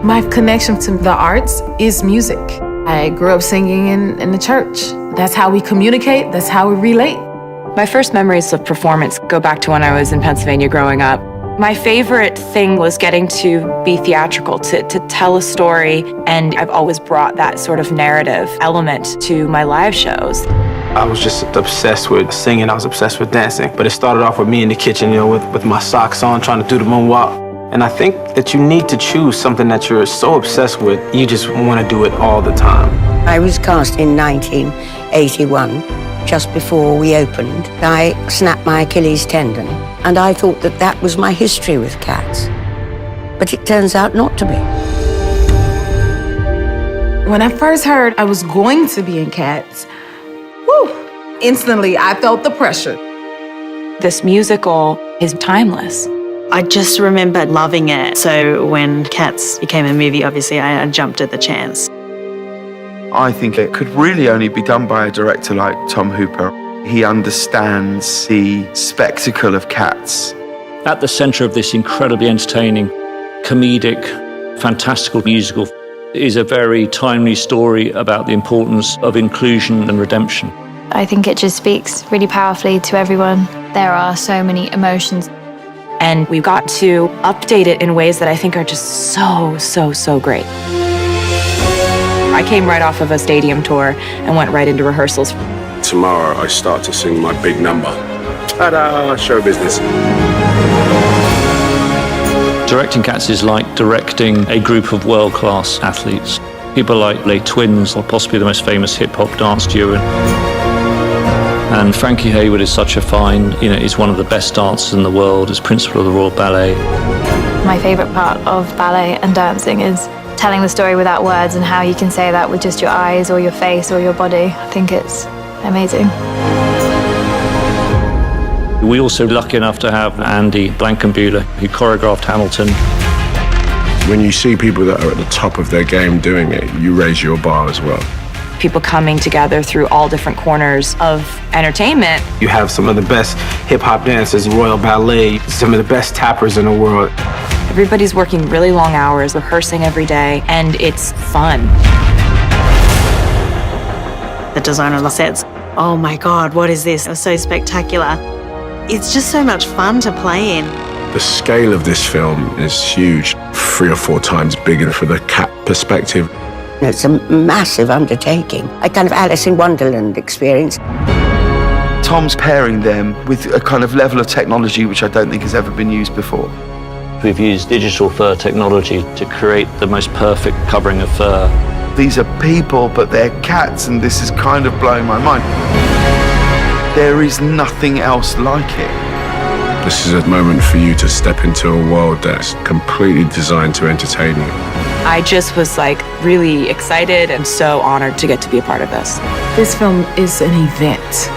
My connection to the arts is music. I grew up singing in the church. That's how we communicate, that's how we relate. My first memories of performance go back to when I was in Pennsylvania growing up. My favorite thing was getting to be theatrical, to tell a story, and I've always brought that sort of narrative element to my live shows. I was just obsessed with singing, I was obsessed with dancing, but it started off with me in the kitchen, with my socks on, trying to do the moonwalk. And I think that you need to choose something that you're so obsessed with, you just want to do it all the time. I was cast in 1981. Just before we opened, I snapped my Achilles tendon, and I thought that that was my history with cats. But it turns out not to be. When I first heard I was going to be in Cats, instantly I felt the pressure. This musical is timeless. I just remember loving it. So when Cats became a movie, obviously I jumped at the chance. I think it could really only be done by a director like Tom Hooper. He understands the spectacle of Cats. At the centre of this incredibly entertaining, comedic, fantastical musical is a very timely story about the importance of inclusion and redemption. I think it just speaks really powerfully to everyone. There are so many emotions. And we've got to update it in ways that I think are just so great. I came right off of a stadium tour and went right into rehearsals. Tomorrow I start to sing my big number. Ta-da! Show business. Directing Cats is like directing a group of world-class athletes. People like Les Twins, or possibly the most famous hip-hop dance duo. And Frankie Hayward is such a find, he's one of the best dancers in the world as principal of the Royal Ballet. My favourite part of ballet and dancing is telling the story without words and how you can say that with just your eyes or your face or your body. I think it's amazing. We're also lucky enough to have Andy Blankenbuehler, who choreographed Hamilton. When you see people that are at the top of their game doing it, you raise your bar as well. People coming together through all different corners of entertainment. You have some of the best hip-hop dancers, Royal Ballet, some of the best tappers in the world. Everybody's working really long hours, rehearsing every day, and it's fun. The designer of the sets, oh my God, what is this? It was so spectacular. It's just so much fun to play in. The scale of this film is huge, 3 or 4 times bigger for the cat perspective. It's a massive undertaking, a kind of Alice in Wonderland experience. Tom's pairing them with a kind of level of technology which I don't think has ever been used before. We've used digital fur technology to create the most perfect covering of fur. These are people, but they're cats, and this is kind of blowing my mind. There is nothing else like it. This is a moment for you to step into a world that's completely designed to entertain you. I just was really excited and so honored to get to be a part of this. This film is an event.